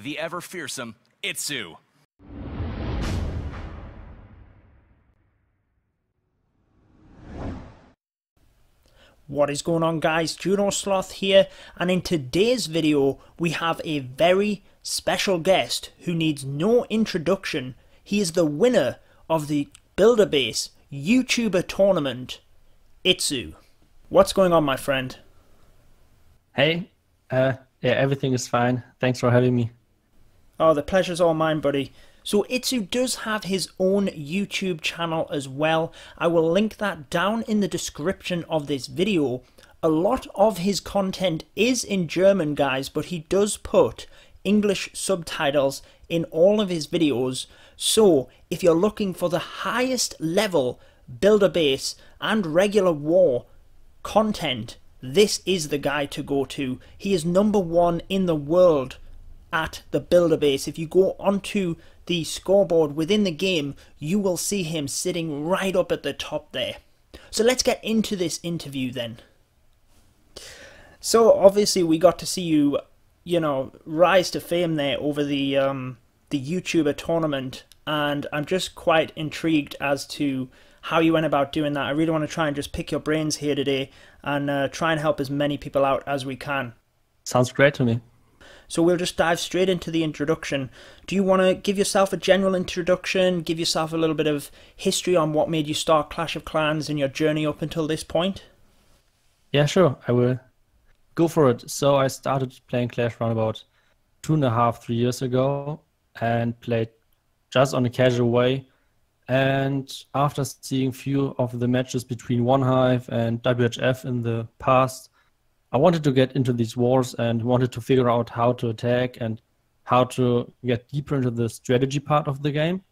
the ever-fearsome iTzu. What is going on, guys? Judo Sloth here, and in today's video we have a very special guest who needs no introduction. He is the winner of the Builder Base YouTuber tournament, iTzu. What's going on, my friend? Hey, yeah, everything is fine. Thanks for having me. Oh, the pleasure's all mine, buddy. So iTzu does have his own YouTube channel as well. I will link that down in the description of this video. A lot of his content is in German, guys, but he does put English subtitles in all of his videos. So if you're looking for the highest level builder base and regular war content, this is the guy to go to. He is #1 in the world at the builder base. If you go onto the scoreboard within the game, you will see him sitting right up at the top there. So let's get into this interview then. So obviously we got to see you, rise to fame there over the YouTuber tournament, and I'm just quite intrigued as to how you went about doing that. I really want to try and just pick your brains here today and try and help as many people out as we can. Sounds great to me. So we'll just dive straight into the introduction. Do you want to give yourself a general introduction, give yourself a little bit of history on what made you start Clash of Clans and your journey up until this point? Yeah, sure, I will go for it. So I started playing Clash around about 2.5, 3 years ago and played just on a casual way. And after seeing few of the matches between OneHive and WHF in the past, I wanted to get into these wars and wanted to figure out how to attack and how to get deeper into the strategy part of the game.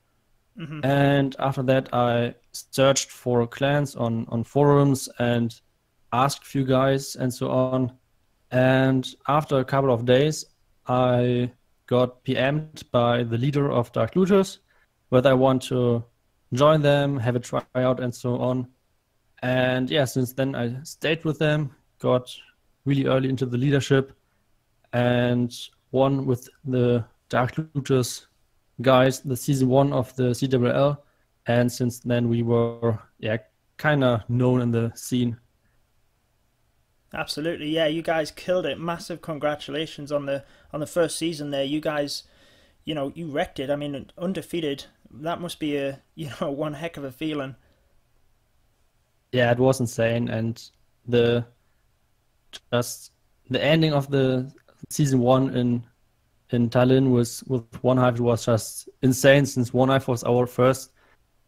And after that, I searched for clans on forums and asked a few guys and so on. And after a couple of days, I got PM'd by the leader of Dark Looters whether I want to join them, have a tryout and so on. And yeah, since then I stayed with them, got really early into the leadership and won with the Dark Looters guys the season 1 of the CWL, and since then we were kind of known in the scene. Absolutely, yeah, you guys killed it. Massive congratulations on the first season there. You guys, you wrecked it. I mean, undefeated. That must be a one heck of a feeling. Yeah, it was insane, and the ending of the season 1 in Tallinn with OneHive was just insane, since OneHive was our first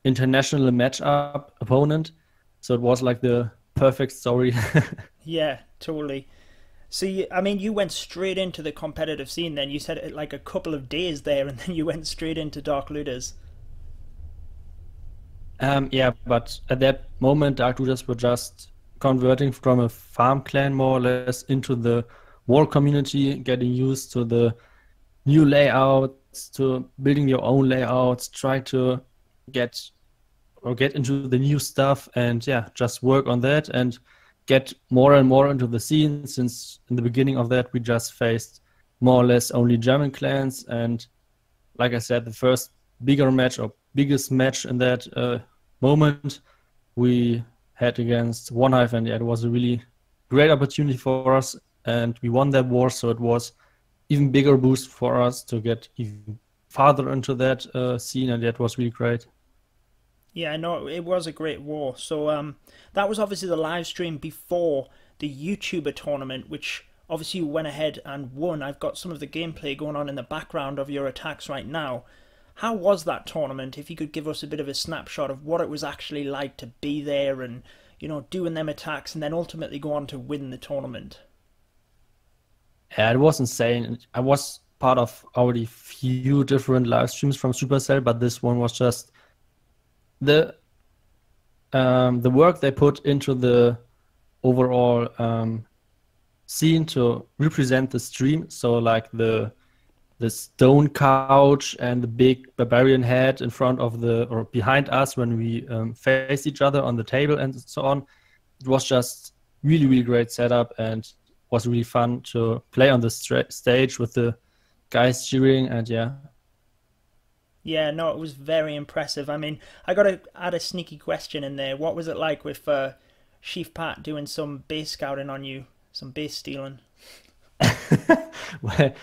international matchup opponent. So it was like the perfect story. Yeah, totally. So you went straight into the competitive scene then. You said it like a couple of days there, and then you went straight into Dark Looters. Yeah, but at that moment Dark Looters were just converting from a farm clan more or less into the war community, getting used to the new layouts, to building your own layouts, try to get into the new stuff, and just work on that and get more and more into the scene, since in the beginning of that we just faced more or less only German clans. And like I said, the first bigger match or biggest match in that moment we had against OneHive, and it was a really great opportunity for us, and we won that war. So it was even bigger boost for us to get even farther into that scene, and that was really great. Yeah, no, it was a great war. So that was obviously the live stream before the YouTuber tournament, which obviously you went ahead and won. I've got some of the gameplay going on in the background of your attacks right now. How was that tournament? If you could give us a bit of a snapshot of what it was actually like to be there and, doing them attacks and then ultimately go on to win the tournament. Yeah, it was insane. I was part of already few different live streams from Supercell, but this one was just the work they put into the overall scene to represent the stream. So like the stone couch and the big barbarian head in front of or behind us when we face each other on the table and so on. It was just really, really great setup, and was really fun to play on the stage with the guys cheering, and yeah. Yeah, no, it was very impressive. I mean, I got to add a sneaky question in there. What was it like with Chief Pat doing some base scouting on you, some base stealing? Well,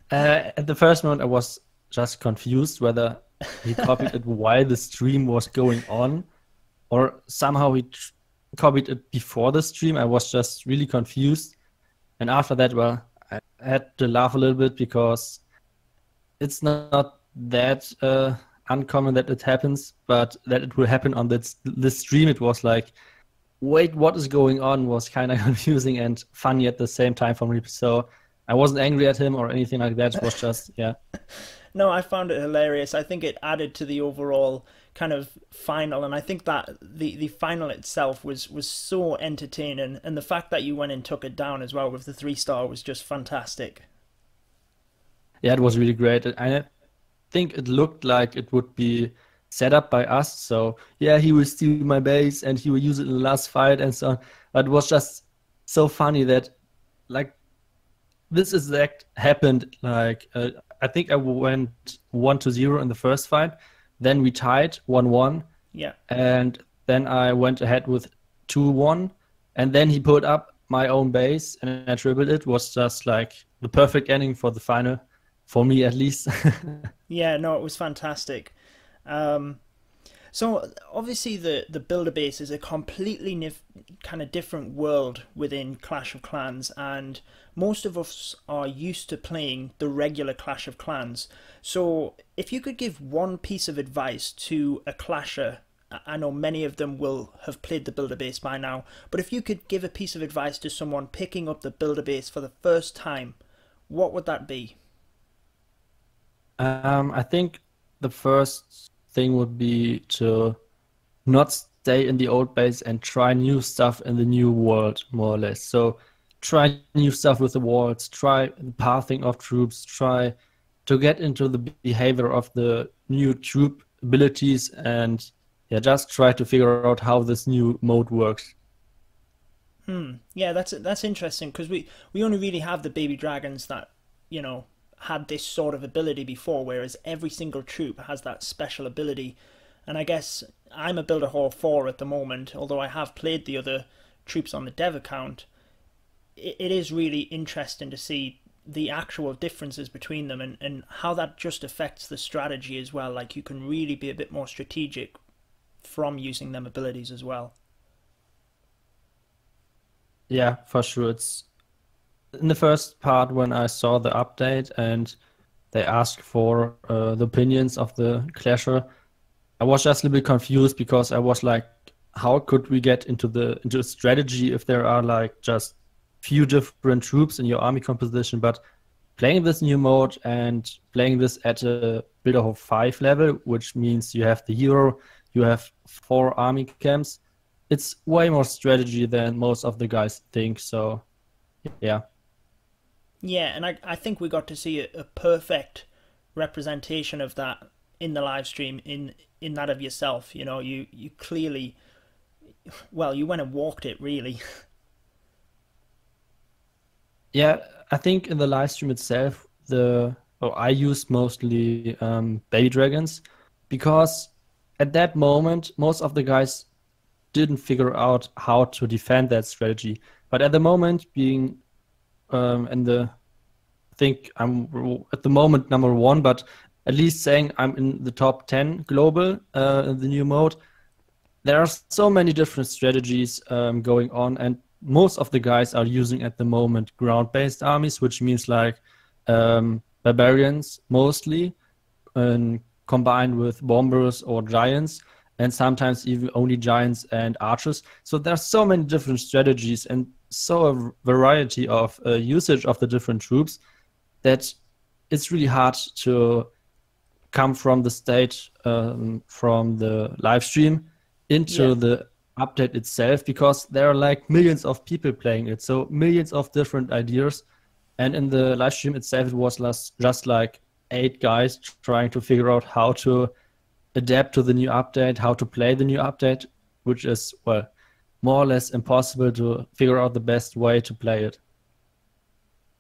at the first moment, I was just confused whether he copied it while the stream was going on, or somehow he copied it before the stream. I was just really confused. And after that, well, I had to laugh a little bit because it's not that uncommon that it happens, but that it will happen on this stream, it was like, wait, what is going on? Was kind of confusing and funny at the same time for me. So I wasn't angry at him or anything like that. It was just, yeah. No, I found it hilarious. I think it added to the overall kind of final, and I think that the final itself was so entertaining, and the fact that you went and took it down as well with the 3-star was just fantastic. Yeah, it was really great. I think it looked like it would be set up by us. So yeah, he will steal my base and he will use it in the last fight and so on. But it was just so funny that like this exact happened. Like I think I went 1-0 in the first fight. Then we tied 1-1. Yeah. And then I went ahead with 2-1. And then he put up my own base and I tripled it. It was just like the perfect ending for the final. For me, at least. Yeah, no, it was fantastic. So obviously the builder base is a completely kind of different world within Clash of Clans, and most of us are used to playing the regular Clash of Clans. So if you could give one piece of advice to a clasher, I know many of them will have played the builder base by now, but if you could give a piece of advice to someone picking up the builder base for the first time, what would that be? I think the first thing would be to not stay in the old base and try new stuff in the new world, more or less. So try new stuff with the walls, try the pathing of troops, try to get into the behavior of the new troop abilities, and yeah, just try to figure out how this new mode works. Yeah, that's interesting, because we only really have the baby dragons that, you know, had this sort of ability before, whereas every single troop has that special ability. And I guess I'm a Builder Hall 4 at the moment, although I have played the other troops on the dev account. It is really interesting to see the actual differences between them, and how that just affects the strategy as well. Like, you can really be a bit more strategic from using them abilities as well. Yeah, for sure. It's in the first part when I saw the update and they asked for the opinions of the clasher, I was just a little bit confused because I was like, how could we get into strategy if there are like just few different troops in your army composition? But playing this new mode and playing this at a Builder Hall 5 level, which means you have the hero, you have 4 army camps, it's way more strategy than most of the guys think. So yeah. Yeah, and I think we got to see a perfect representation of that in the live stream, in that of yourself. You know, you clearly, well, you went and walked it, really. Yeah, I think in the live stream itself, I used mostly baby dragons, because at that moment most of the guys didn't figure out how to defend that strategy. But at the moment, being I think I'm at the moment number 1, but at least saying I'm in the top 10 global in the new mode. There are so many different strategies going on, and most of the guys are using at the moment ground-based armies, which means like barbarians mostly, and combined with bombers or giants, and sometimes even only giants and archers. So there's so many different strategies and so a variety of usage of the different troops that it's really hard to come from the state from the live stream into the update itself, because there are like millions of people playing it, so millions of different ideas. And in the live stream itself, it was just like 8 guys trying to figure out how to adapt to the new update, how to play the new update, which is, well, more or less impossible to figure out the best way to play it.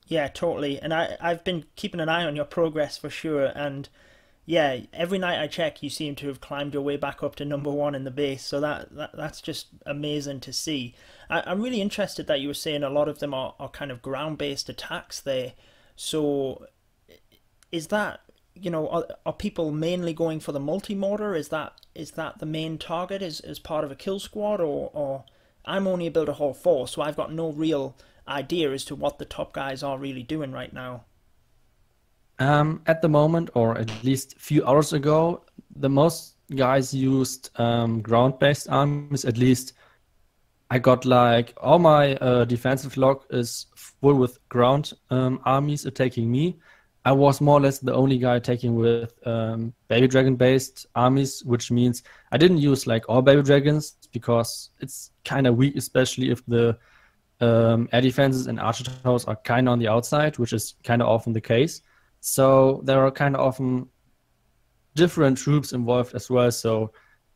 Yeah, totally. And I've been keeping an eye on your progress for sure. And yeah, every night I check, you seem to have climbed your way back up to number one in the base. So that's just amazing to see. I'm really interested that you were saying a lot of them are kind of ground-based attacks there. So is that, are people mainly going for the multi-mortar? Is that the main target as part of a kill squad, or I'm only a builder hall 4, so I've got no real idea as to what the top guys are really doing right now. At the moment, or at least a few hours ago, the most guys used ground-based armies. At least I got like all my defensive log is full with ground armies attacking me. I was more or less the only guy attacking with baby dragon based armies, which means I didn't use like all baby dragons because it's kind of weak, especially if the air defenses and archer towers are kind of on the outside, which is kind of often the case. So there are kind of often different troops involved as well. So,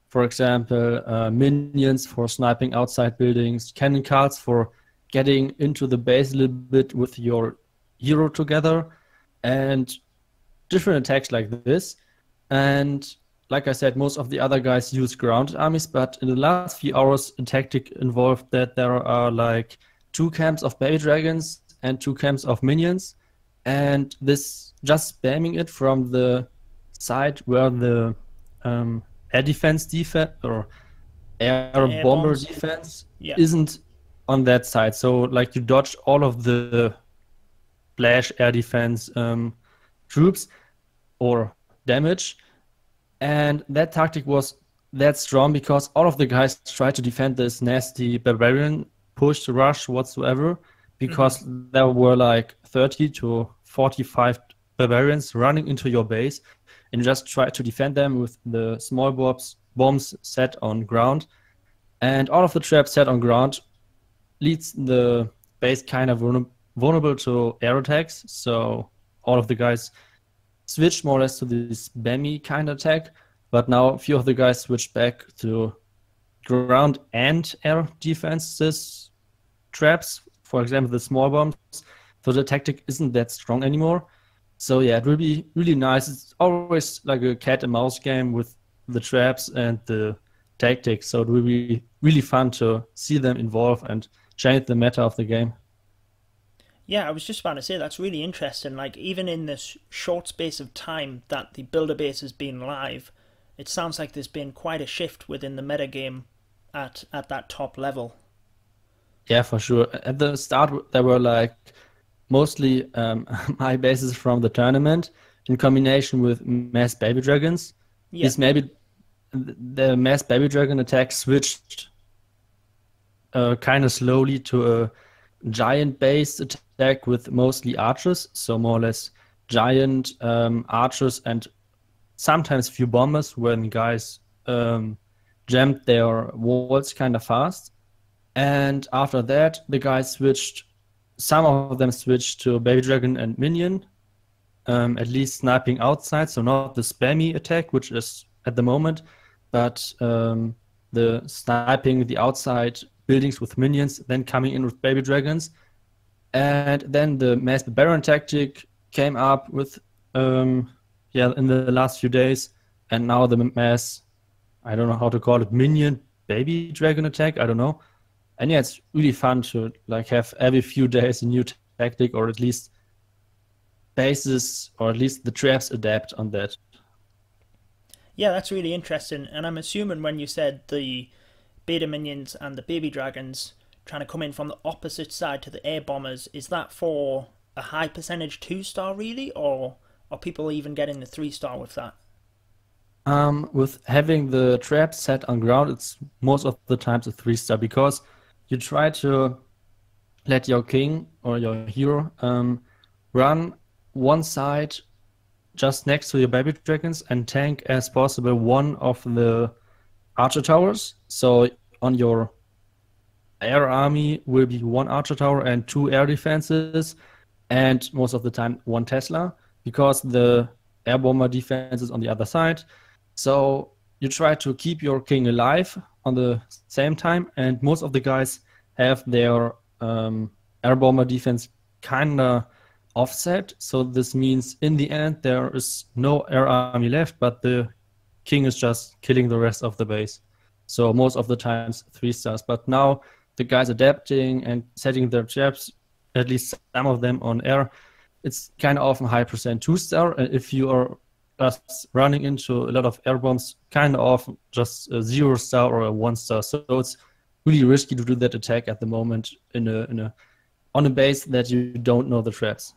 for example, minions for sniping outside buildings, cannon carts for getting into the base a little bit with your hero together, and different attacks like this. And like I said, most of the other guys use ground armies, but in the last few hours, a tactic involved that there are like 2 camps of baby dragons and 2 camps of minions, and this just spamming it from the side where the air defense or air bomber bombs. defense Yeah. isn't on that side. So like you dodge all of the splash air defense troops or damage, and that tactic was that strong because all of the guys tried to defend this nasty barbarian push rush whatsoever, because there were like 30 to 45 barbarians running into your base, and just try to defend them with the small bombs set on ground. And all of the traps set on ground leads the base kind of vulnerable to air attacks. So all of the guys switched more or less to this spammy kind of attack, but now a few of the guys switched back to ground and air defenses traps, for example the small bombs. So the tactic isn't that strong anymore. So yeah, it will be really nice. It's always like a cat and mouse game with the traps and the tactics, so it will be really fun to see them evolve and change the meta of the game. Yeah, I was just about to say that's really interesting. Like, even in this short space of time that the builder base has been live, it sounds like there's been quite a shift within the metagame at that top level. Yeah, for sure. At the start, there were like mostly my bases from the tournament in combination with mass baby dragons. Yeah. Is maybe the mass baby dragon attack switched kind of slowly to a giant based attack with mostly archers, so more or less giant archers and sometimes few bombers when guys jammed their walls kind of fast. And after that, the guys switched, some of them switched to baby dragon and minion, at least sniping outside, so not the spammy attack, which is at the moment, but the sniping the outside buildings with minions, then coming in with baby dragons. And then the mass barbarian tactic came up with in the last few days, and now the mass, I don't know how to call it, minion baby dragon attack, I don't know. And yeah, it's really fun to like have every few days a new tactic, or at least bases, or at least the traps adapt on that. Yeah, that's really interesting. And I'm assuming when you said the beta minions and the baby dragons trying to come in from the opposite side to the air bombers, is that for a high percentage 2-star really, or are people even getting the 3-star with that? With having the trap set on ground, it's most of the times a 3-star, because you try to let your king or your hero run one side just next to your baby dragons and tank as possible one of the archer towers. So on your air army will be 1 archer tower and 2 air defenses, and most of the time 1 Tesla, because the air bomber defense is on the other side. So you try to keep your king alive on the same time, and most of the guys have their air bomber defense kinda offset. So this means in the end there is no air army left, but the king is just killing the rest of the base. So most of the times 3 stars. But now the guys adapting and setting their traps, at least some of them on air, it's kind of often high percent 2-star. And if you are just running into a lot of air bombs, kind of often just a 0-star or a 1-star. So it's really risky to do that attack at the moment on a base that you don't know the traps.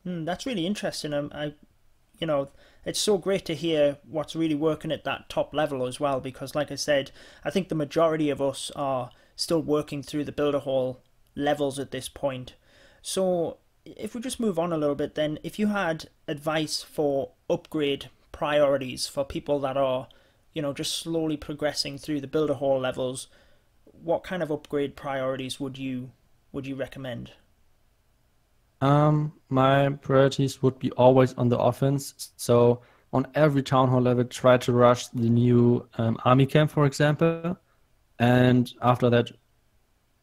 That's really interesting. You know, it's so great to hear what's really working at that top level as well, because like I said, I think the majority of us are still working through the builder hall levels at this point. So if we just move on a little bit, then if you had advice for upgrade priorities for people that are, you know, just slowly progressing through the builder hall levels, what kind of upgrade priorities would you recommend? My priorities would be always on the offense. So on every town hall level, try to rush the new army camp, for example, and after that,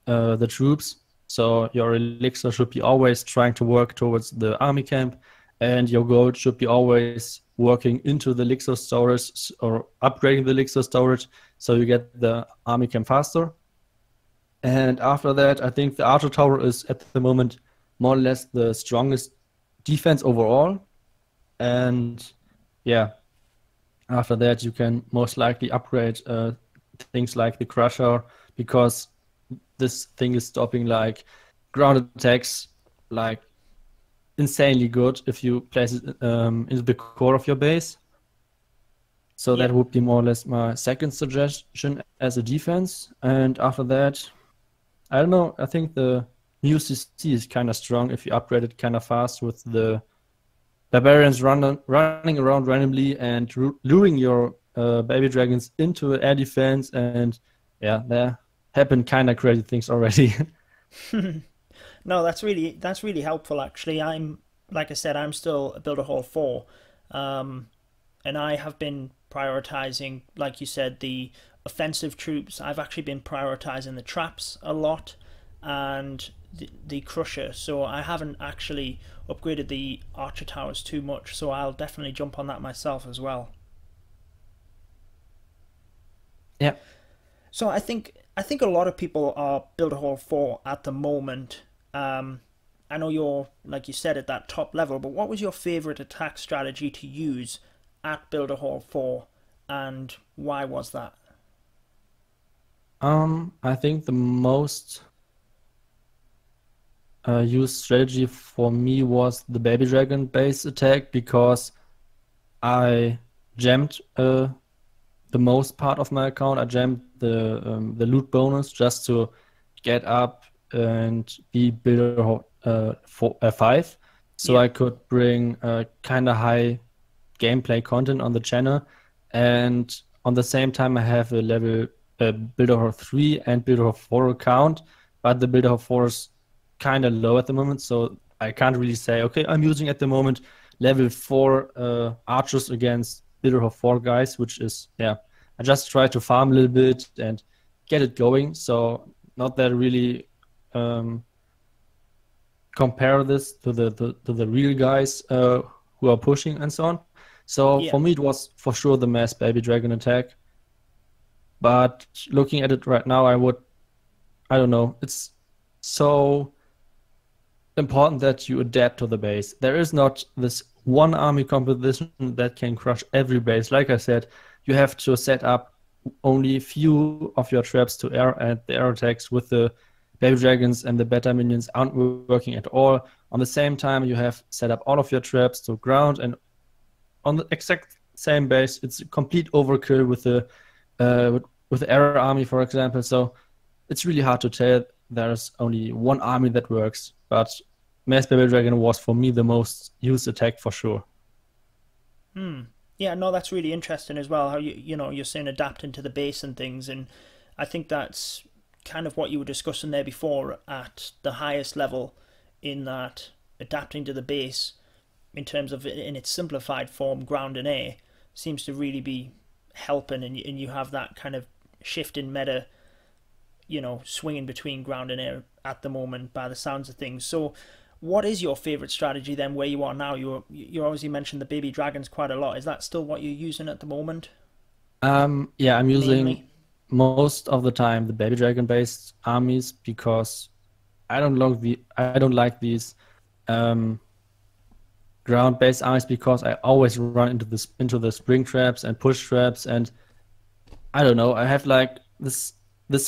the troops. So your elixir should be always trying to work towards the army camp, and your gold should be always working into the elixir storage or upgrading the elixir storage, so you get the army camp faster. And after that, I think the Archer Tower is at the moment more or less the strongest defense overall. And yeah, after that, you can most likely upgrade things like the Crusher, because this thing is stopping like ground attacks like insanely good if you place it into the core of your base. So Yeah. that would be more or less my second suggestion as a defense. And after that, I don't know, I think the new CC is kind of strong if you upgrade it kind of fast with the barbarians running around randomly and luring your baby dragons into air defense. And yeah, there happen kind of crazy things already. No, that's really helpful actually. I'm like I said, I'm still a Builder Hall 4. And I have been prioritizing, like you said, the offensive troops. I've actually been prioritizing the traps a lot and the crusher. So I haven't actually upgraded the archer towers too much. So I'll definitely jump on that myself as well. Yeah. So I think a lot of people are Builder Hall 4 at the moment. I know you're, like you said, at that top level, but what was your favorite attack strategy to use at Builder Hall 4, and why was that? I think the most used strategy for me was the baby dragon base attack, because I jammed the most part of my account. I jammed the loot bonus just to get up and be builder 5, so Yeah, I could bring kind of high gameplay content on the channel, and on the same time I have a level builder 3 and builder 4 account, but the builder 4 is kind of low at the moment, so I can't really say, okay, I'm using at the moment level 4 archers against builder 4 guys, which is, yeah, I just try to farm a little bit and get it going. So not that really compare this to the real guys who are pushing and so on. So yeah, for me, it was for sure the mass baby dragon attack. But looking at it right now, I don't know, it's so important that you adapt to the base. There is not this one army composition that can crush every base. Like I said, you have to set up only few of your traps to air, and the air attacks with the baby dragons and the beta minions aren't working at all. On the same time, you have set up all of your traps to ground, and on the exact same base, it's a complete overkill with the air army, for example. So it's really hard to tell. There's only one army that works, but Mass Baby Dragon was for me the most used attack for sure. yeah. No, that's really interesting as well. How you're saying adapting to the base and things, and I think that's kind of what you were discussing there before at the highest level, in that adapting to the base in terms of in its simplified form, ground and air, seems to really be helping, and you have that kind of shift in meta, swinging between ground and air at the moment by the sounds of things. So What is your favorite strategy then where you are now? You obviously mentioned the baby dragons quite a lot. Is that still what you're using at the moment, Yeah, I'm using mainly? most of the time the baby dragon based armies because I don't like these um, ground based armies because I always run into the spring traps and push traps, and I don't know. I have like this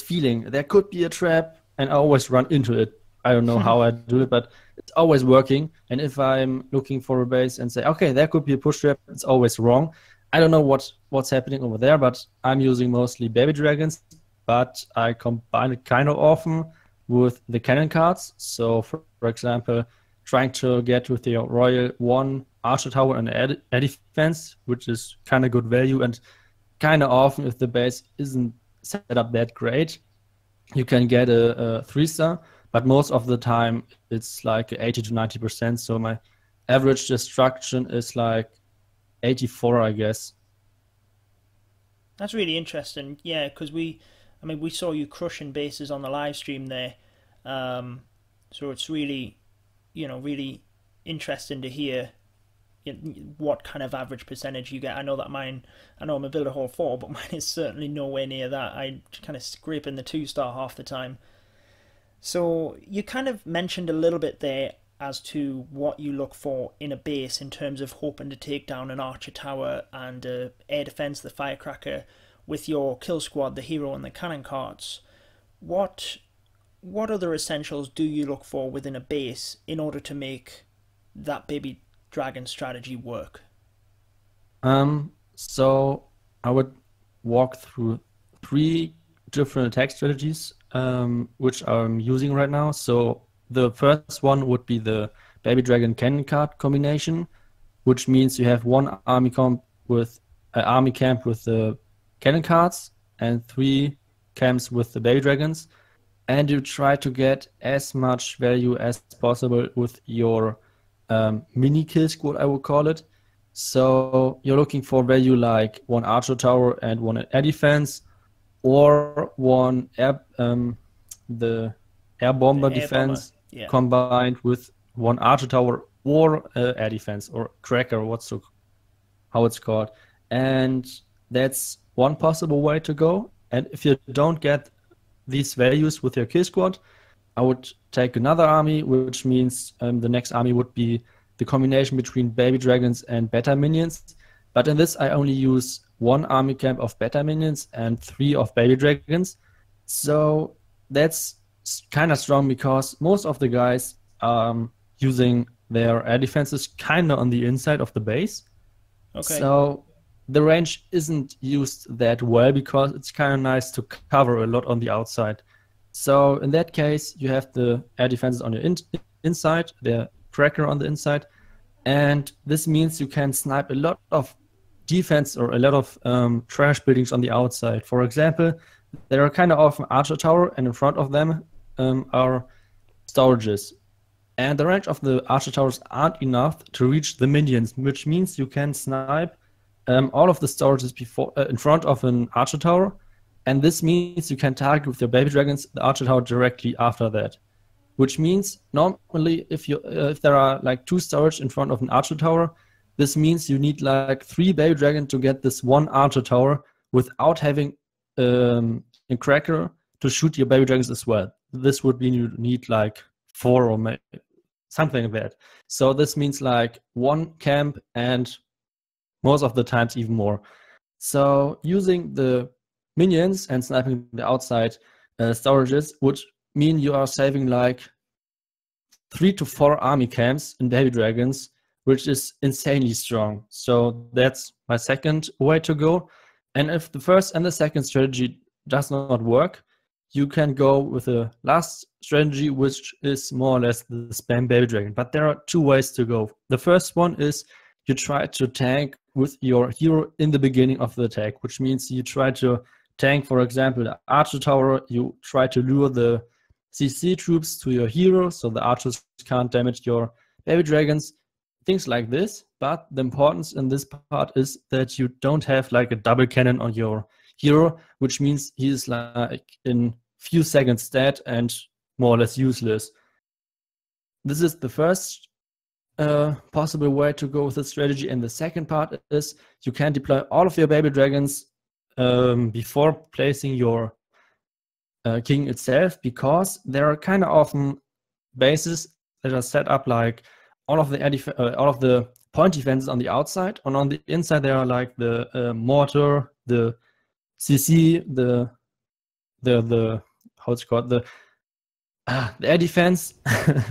feeling there could be a trap, and I always run into it. I don't know how I do it, but it's always working. And if I'm looking for a base and say, okay, there could be a push trap, it's always wrong. I don't know what's happening over there, but I'm using mostly baby dragons. But I combine it kind of often with the cannon cards. So, for example, trying to get with the royal one archer tower and air defense, which is kind of good value, and kind of often if the base isn't set up that great, you can get a 3-star, but most of the time it's like 80 to 90%. So my average destruction is like 84, I guess. That's really interesting. Yeah, because I mean, we saw you crushing bases on the live stream there. So it's really, really interesting to hear what kind of average percentage you get. I know that I know I'm a Builder Hall 4, but mine is certainly nowhere near that. I kind of scrape in the 2-star half the time. So you kind of mentioned a little bit there as to what you look for in a base in terms of hoping to take down an archer tower and air defense, the firecracker, with your kill squad, the hero and the cannon carts. What other essentials do you look for within a base in order to make that baby dragon strategy work? So I would walk through 3 different attack strategies, which I'm using right now. So the first one would be the baby dragon cannon card combination, which means you have one army camp with the cannon cards and 3 camps with the baby dragons, and you try to get as much value as possible with your mini kill squad, I would call it. So you're looking for value like 1 archer tower and 1 air defense, or 1 the air bomber The air bomber, defense yeah. combined with 1 archer tower or air defense or cracker, how it's called. And that's one possible way to go. And if you don't get these values with your kill squad, I would take another army, which means the next army would be the combination between baby dragons and beta minions. But in this, I only use 1 army camp of beta minions and 3 of baby dragons. So that's kind of strong because most of the guys are using their air defenses kind of on the inside of the base. Okay. So the range isn't used that well because it's kind of nice to cover a lot on the outside. So in that case, you have the air defenses on your inside, the cracker on the inside, and this means you can snipe a lot of defense or a lot of trash buildings on the outside. For example, there are kind of often archer tower, and in front of them are storages. And the range of the archer towers aren't enough to reach the minions, which means you can snipe all of the storages in front of an archer tower, and this means you can target with your baby dragons the archer tower directly after that. Which means normally if there are like 2 storage in front of an archer tower, this means you need like 3 baby dragon to get this 1 archer tower without having a cracker to shoot your baby dragons as well. This would mean you need like 4 or maybe something like that. So this means like 1 camp and most of the times even more. So using the minions and sniping the outside storages would mean you are saving like 3 to 4 army camps in baby dragons, which is insanely strong. So that's my second way to go. And if the first and the second strategy does not work, you can go with the last strategy, which is more or less the spam baby dragon. But there are 2 ways to go. The first one is you try to tank with your hero in the beginning of the attack, which means you try to tank, for example, the archer tower. You try to lure the CC troops to your hero so the archers can't damage your baby dragons, things like this. But the importance in this part is that you don't have like a double cannon on your hero, which means he's like in few seconds dead and more or less useless. this is the first possible way to go with the strategy. And the second part is you can deploy all of your baby dragons before placing your king itself, because there are kind of often bases that are set up like all of the point defenses on the outside, and on the inside there are like the mortar, the CC, the how it's called, the air defense.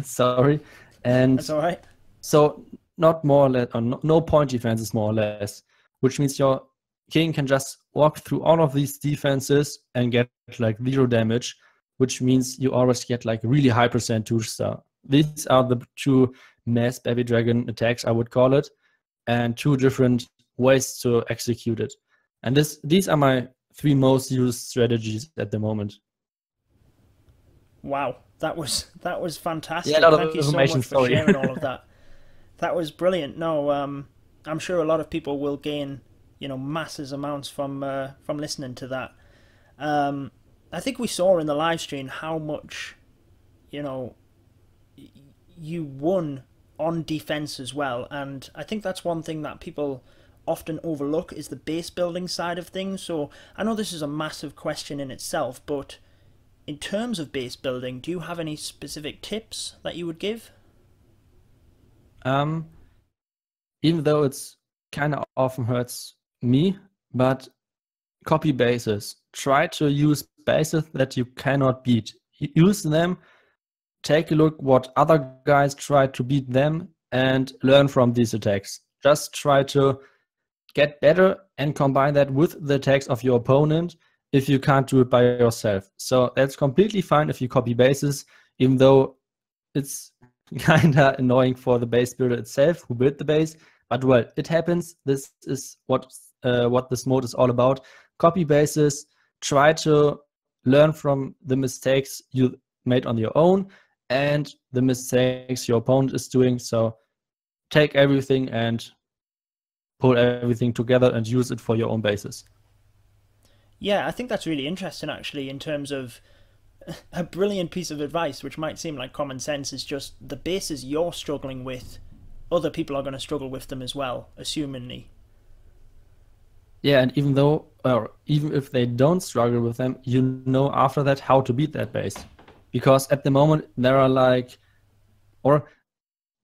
Sorry, and That's all right. so not more or less, or no point defenses more or less, which means your king can just walk through all of these defenses and get like 0 damage, which means you always get like really high percent 2-star. These are the 2 mass baby dragon attacks, I would call it, and 2 different ways to execute it. And these are my 3 most used strategies at the moment. Wow, that was fantastic. Yeah, a lot of Thank you so information, much for sorry. sharing all of that. That was brilliant. No, I'm sure a lot of people will gain, massive amounts from listening to that. I think we saw in the live stream how much, you won on defense as well, and I think that's one thing that people often overlook is the base building side of things. So I know this is a massive question in itself, but in terms of base building, do you have any specific tips that you would give? Even though it's kind of often hurts me, but copy bases. Try to use bases that you cannot beat. Use them, take a look what other guys try to beat them, and learn from these attacks. Just try to get better and combine that with the attacks of your opponent if you can't do it by yourself. So that's completely fine if you copy bases, even though it's kind of annoying for the base builder itself who built the base. But well, it happens. This is what this mode is all about. Copy bases, try to learn from the mistakes you made on your own and the mistakes your opponent is doing. So take everything and pull everything together and use it for your own bases. Yeah, I think that's really interesting actually, in terms of a brilliant piece of advice, which might seem like common sense, is just the bases you're struggling with, other people are going to struggle with them as well, assumingly. Yeah, and even if they don't struggle with them, you know after that how to beat that base. Because at the moment there are like, or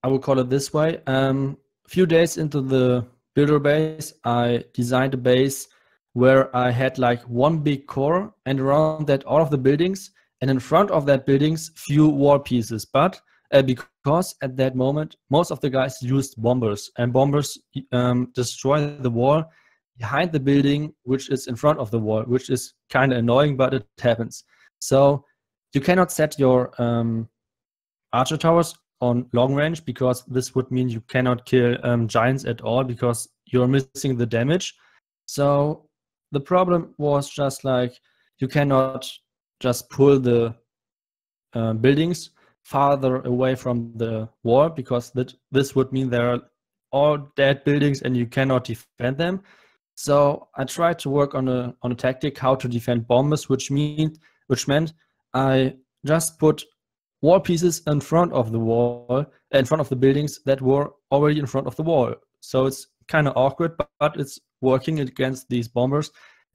I would call it this way, a few days into the builder base, I designed a base where I had like one big core and around that all of the buildings, and in front of that buildings few wall pieces. But because at that moment most of the guys used bombers, and bombers destroy the wall behind the building which is in front of the wall, which is kind of annoying, but it happens. So you cannot set your archer towers on long range, because this would mean you cannot kill giants at all because you're missing the damage. So the problem was just like you cannot just pull the buildings farther away from the wall, because this would mean there are all dead buildings and you cannot defend them. So I tried to work on a tactic how to defend bombers, which meant I just put wall pieces in front of the wall, in front of the buildings that were already in front of the wall. So it's kind of awkward, but it's working against these bombers.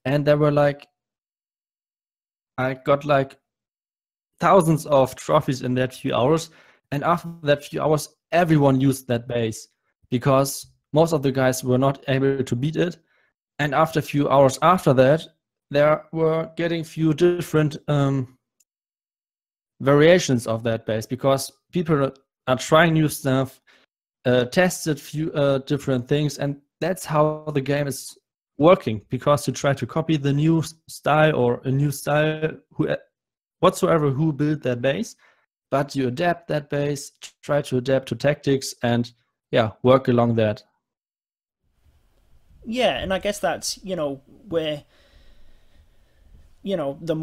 And there were like, I got like thousands of trophies in that few hours. And after that few hours, everyone used that base because most of the guys were not able to beat it. And after a few hours after that, there were getting few different variations of that base, because people are trying new stuff, tested few different things, and that's how the game is working, because you try to copy the new style or a new style whatsoever who built that base, but you adapt that base, try to adapt to tactics, and yeah, work along that. Yeah, and I guess that's, where, the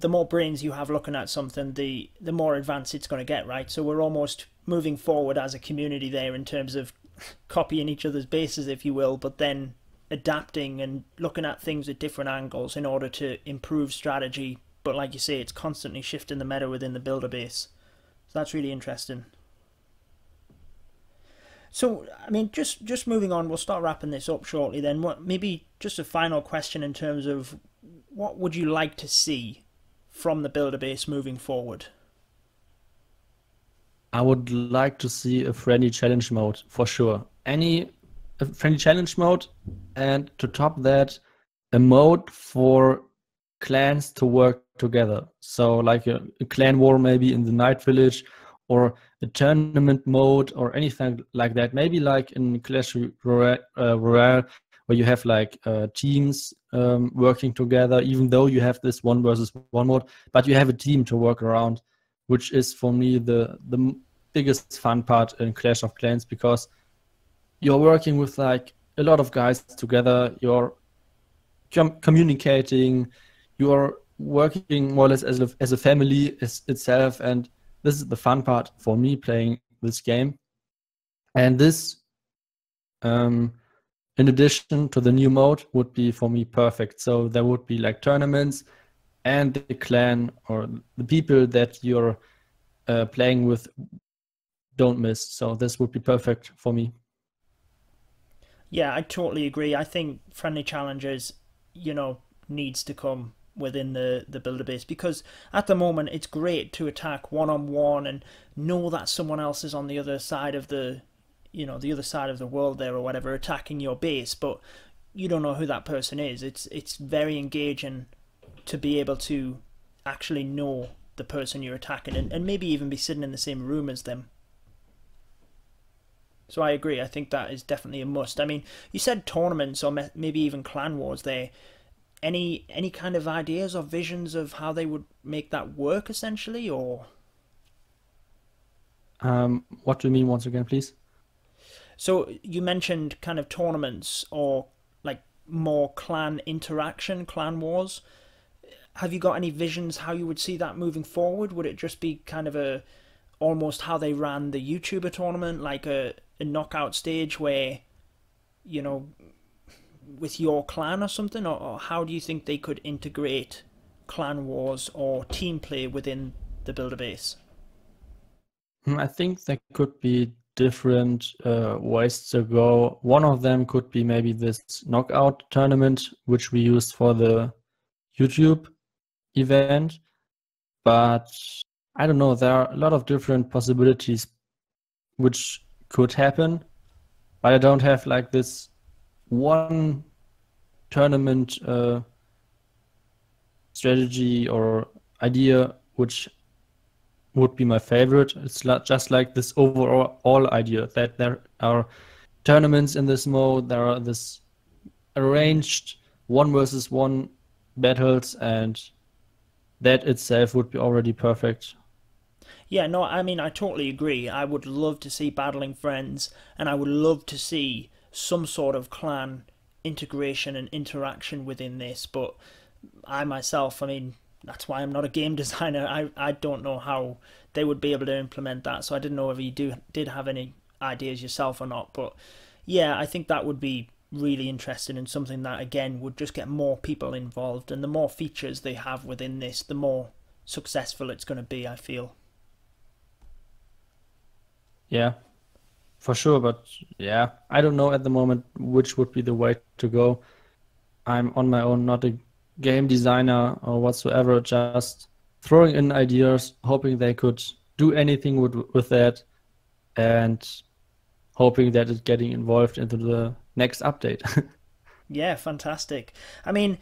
more brains you have looking at something, the more advanced it's going to get, right? So we're almost moving forward as a community there in terms of copying each other's bases, if you will, but then adapting and looking at things at different angles in order to improve strategy. But like you say, it's constantly shifting the meta within the builder base. So that's really interesting. So, I mean, just moving on, we'll start wrapping this up shortly then. What, maybe just a final question in terms of what would you like to see from the builder base moving forward? I would like to see a friendly challenge mode for sure. A friendly challenge mode, and to top that, a mode for clans to work together. So like a clan war maybe in the Night Village, or a tournament mode or anything like that. Maybe like in Clash Royale, where you have like teams working together, even though you have this one versus one mode, but you have a team to work around, which is for me the biggest fun part in Clash of Clans, because you're working with like a lot of guys together, you're communicating, you're working more or less as a family itself, and this is the fun part for me playing this game. And this, in addition to the new mode, would be for me perfect. So there would be like tournaments, and the clan or the people that you're playing with don't miss. So this would be perfect for me. Yeah, I totally agree. I think friendly challenges, needs to come within the builder base, because at the moment it's great to attack one on one and know that someone else is on the other side of the other side of the world there or whatever, attacking your base, but you don't know who that person is. It's very engaging to be able to actually know the person you're attacking, and maybe even be sitting in the same room as them. So I agree. I think that is definitely a must. I mean, you said tournaments or maybe even clan wars there. Any kind of ideas or visions of how they would make that work essentially, or? What do you mean once again, please? So you mentioned kind of tournaments or like more clan interaction, clan wars. Have you got any visions how you would see that moving forward? Would it just be kind of almost how they ran the YouTuber tournament, like a knockout stage where, you know, with your clan or something, or how do you think they could integrate clan wars or team play within the builder base? I think there could be different ways to go. One of them could be maybe this knockout tournament, which we used for the YouTube event. But I don't know, there are a lot of different possibilities which could happen. But I don't have like this one tournament strategy or idea which would be my favorite. It's just like this overall idea that there are tournaments in this mode, there are this arranged one versus one battles, and that itself would be already perfect. Yeah, no, I mean, I totally agree. I would love to see battling friends, and I would love to see some sort of clan integration and interaction within this, but I myself, I mean, that's why I'm not a game designer. I don't know how they would be able to implement that, so I didn't know if you did have any ideas yourself or not. But yeah, I think that would be really interesting and something that again would just get more people involved, and the more features they have within this, the more successful it's going to be, I feel. Yeah, for sure. But yeah, I don't know at the moment which would be the way to go. I'm on my own, not a game designer or whatsoever, just throwing in ideas, hoping they could do anything with that, and hoping that it's getting involved into the next update. Yeah, fantastic. I mean,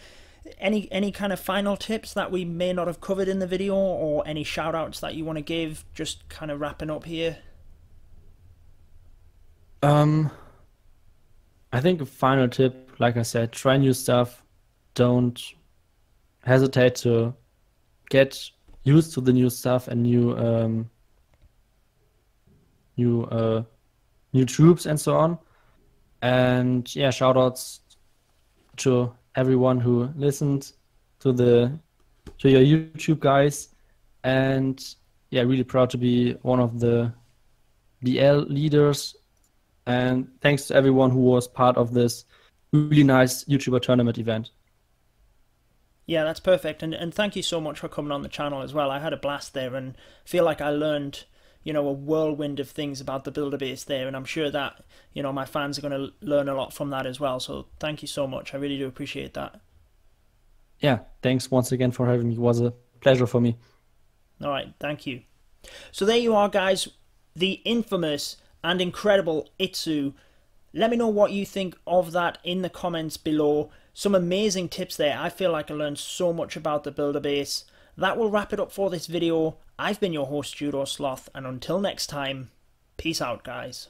any kind of final tips that we may not have covered in the video, or any shout outs that you want to give, just kind of wrapping up here? Um, I think a final tip, like I said, try new stuff. Don't hesitate to get used to the new stuff and new new troops and so on. And yeah, shout outs to everyone who listened to your YouTube guys. And yeah, really proud to be one of the BL leaders. And thanks to everyone who was part of this really nice YouTuber tournament event. Yeah, that's perfect. And thank you so much for coming on the channel as well. I had a blast there and feel like I learned, you know, a whirlwind of things about the builder base there, and I'm sure that, you know, my fans are going to learn a lot from that as well. So thank you so much. I really do appreciate that. Yeah, thanks once again for having me. It was a pleasure for me. All right, thank you. So there you are, guys. The infamous and incredible iTzu. Let me know what you think of that in the comments below. Some amazing tips there. I feel like I learned so much about the builder base. That will wrap it up for this video. I've been your host, Judo Sloth, and until next time, peace out, guys.